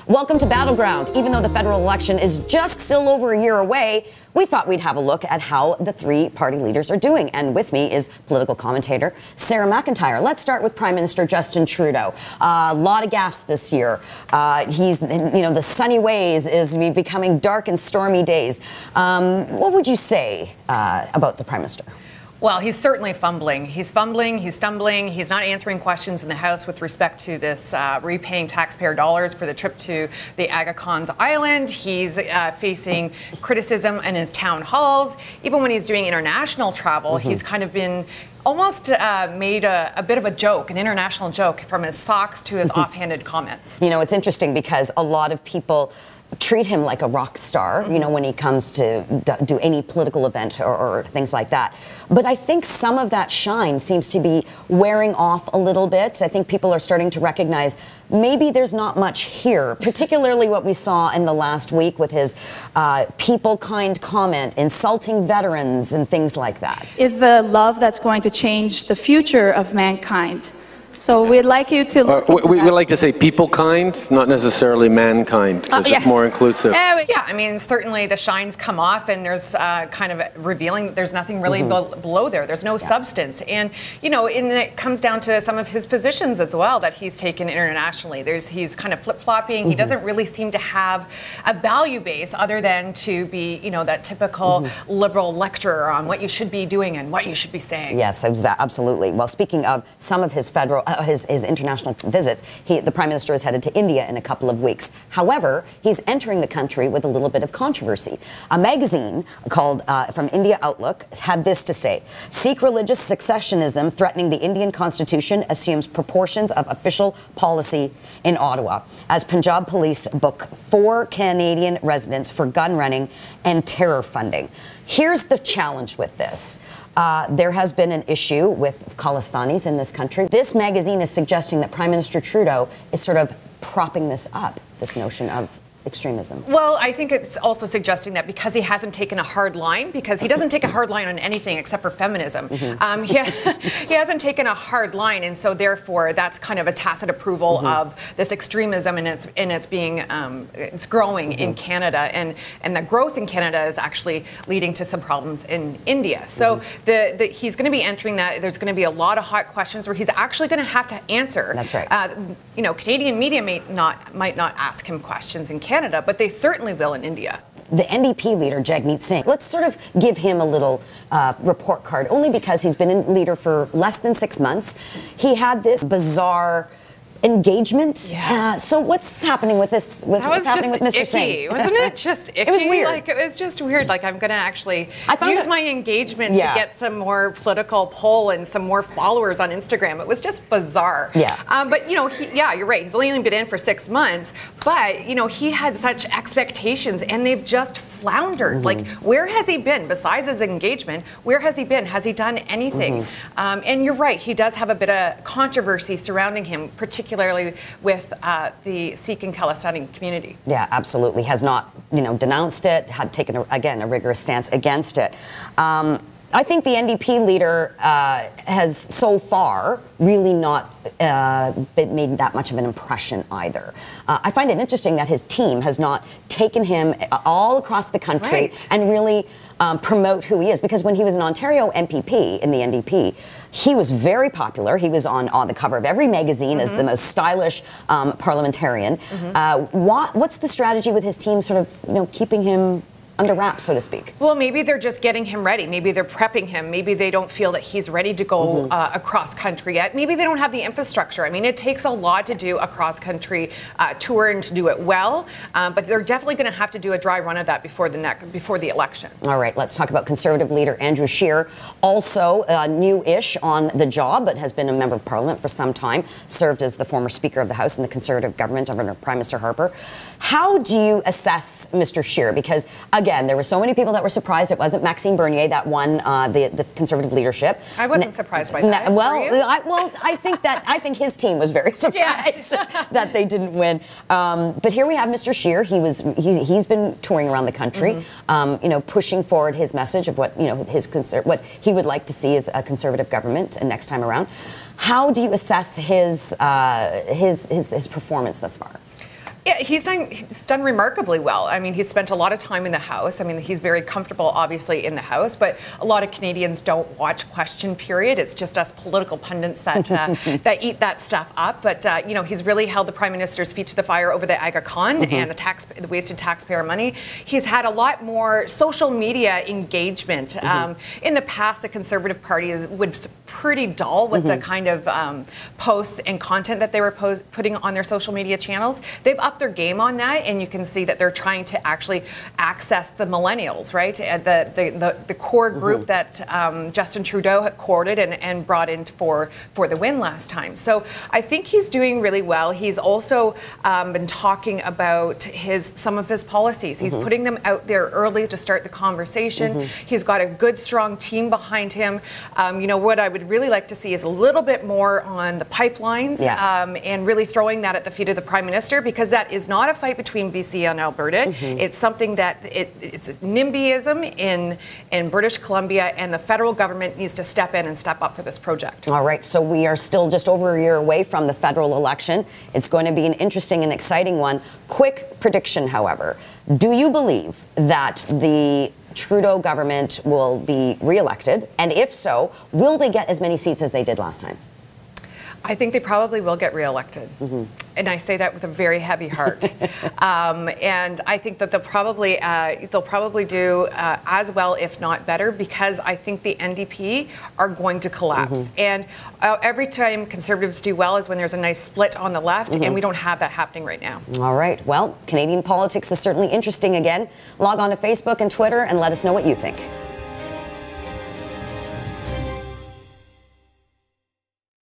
Welcome to Battleground. Even though the federal election is just still over a year away, we thought we'd have a look at how the three party leaders are doing. And with me is political commentator Batra MacIntyre. Let's start with Prime Minister Justin Trudeau. A lot of gaffes this year. The sunny ways is becoming dark and stormy days. What would you say about the Prime Minister? Well, he's certainly fumbling. He's fumbling, he's stumbling, he's not answering questions in the House with respect to this repaying taxpayer dollars for the trip to the Aga Khan's Island. He's facing criticism in his town halls. Even when he's doing international travel, he's kind of been almost made a bit of a joke, an international joke, from his socks to his offhanded comments. You know, it's interesting because a lot of people treat him like a rock star, when he comes to do any political event or things like that. But I think some of that shine seems to be wearing off a little bit. I think people are starting to recognize maybe there's not much here, particularly what we saw in the last week with his people-kind comment, insulting veterans and things like that. Is the love that's going to change the future of mankind? So we'd like you to look into we like to say people kind, not necessarily mankind, because it's more inclusive. Yeah, I mean, certainly the shine's come off, and there's kind of revealing that there's nothing really below there. There's no substance. And, and it comes down to some of his positions as well that he's taken internationally. He's kind of flip-flopping. He doesn't really seem to have a value base other than to be, that typical liberal lecturer on what you should be doing and what you should be saying. Yes, absolutely. Well, speaking of some of his federal his international visits, the Prime Minister is headed to India in a couple of weeks. However, he's entering the country with a little bit of controversy. A magazine called From India Outlook had this to say: Sikh religious successionism threatening the Indian constitution assumes proportions of official policy in Ottawa, as Punjab police book 4 Canadian residents for gun running and terror funding. Here's the challenge with this. There has been an issue with Khalistanis in this country. This magazine is suggesting that Prime Minister Trudeau is sort of propping this up, this notion of extremism. Well, I think it's also suggesting that because he hasn't taken a hard line, because he doesn't take a hard line on anything except for feminism. He hasn't taken a hard line, and so therefore that's kind of a tacit approval of this extremism, and it's growing in Canada, and the growth in Canada is actually leading to some problems in India. So he's going to be entering that. There's going to be a lot of hot questions where he's actually going to have to answer. That's right. Canadian media might not ask him questions in Canada, but they certainly will in India. The NDP leader, Jagmeet Singh, let's sort of give him a little report card, only because he's been in leader for less than 6 months. He had this bizarre engagement. Yeah. So what's happening with this? What's happening with Mr. Singh? Wasn't it just icky? It was weird. It was just weird. I'm going to actually use my engagement to get some more political pull and some more followers on Instagram. It was just bizarre. Yeah. But you're right. He's only been in for 6 months, but he had such expectations, and they've just floundered. Where has he been besides his engagement? Where has he been? Has he done anything? And you're right. He does have a bit of controversy surrounding him, particularly with the Sikh and Khalistani community. Yeah, absolutely. Has not, denounced it, had taken, a rigorous stance against it. I think the NDP leader has so far really not made that much of an impression either. I find it interesting that his team has not taken him all across the country and really promote who he is, because when he was an Ontario MPP in the NDP, he was very popular. He was on the cover of every magazine as the most stylish parliamentarian. What's the strategy with his team, sort of, keeping him under wraps, so to speak? Well, maybe they're just getting him ready. Maybe they're prepping him. Maybe they don't feel that he's ready to go across country yet. Maybe they don't have the infrastructure. I mean, it takes a lot to do a cross-country tour and to do it well. But they're definitely going to have to do a dry run of that before the election. All right, let's talk about Conservative leader Andrew Scheer, also new-ish on the job, but has been a member of Parliament for some time, served as the former Speaker of the House in the Conservative government under Prime Minister Harper. How do you assess Mr. Scheer? Because, again, there were so many people that were surprised it wasn't Maxime Bernier that won the Conservative leadership. I wasn't surprised by that. I think his team was very surprised that they didn't win. But here we have Mr. Scheer. He's been touring around the country, pushing forward his message of what what he would like to see as a Conservative government next time around. How do you assess his performance thus far? Yeah, he's done remarkably well. I mean, he's spent a lot of time in the House. I mean, he's very comfortable, obviously, in the House, but a lot of Canadians don't watch Question Period. It's just us political pundits that that eat that stuff up. But, you know, he's really held the Prime Minister's feet to the fire over the Aga Khan and the wasted taxpayer money. He's had a lot more social media engagement. In the past, the Conservative Party was pretty dull with the kind of posts and content that they were putting on their social media channels. They've upped their game on that, and you can see that they're trying to actually access the millennials, right? The core group that Justin Trudeau had courted and brought in for the win last time. So I think he's doing really well. He's also been talking about some of his policies. He's putting them out there early to start the conversation. He's got a good, strong team behind him. You know, what I would really like to see is a little bit more on the pipelines and really throwing that at the feet of the Prime Minister, because that is not a fight between BC and Alberta. It's something that it's NIMBYism in British Columbia, and the federal government needs to step in and step up for this project. All right, so we are still just over a year away from the federal election. It's going to be an interesting and exciting one. Quick prediction, however. Do you believe that the Trudeau government will be re-elected? And if so, will they get as many seats as they did last time? I think they probably will get re-elected. And I say that with a very heavy heart. And I think that they'll probably do as well, if not better, because I think the NDP are going to collapse. And every time Conservatives do well is when there's a nice split on the left, and we don't have that happening right now. All right. Well, Canadian politics is certainly interesting again. Log on to Facebook and Twitter and let us know what you think.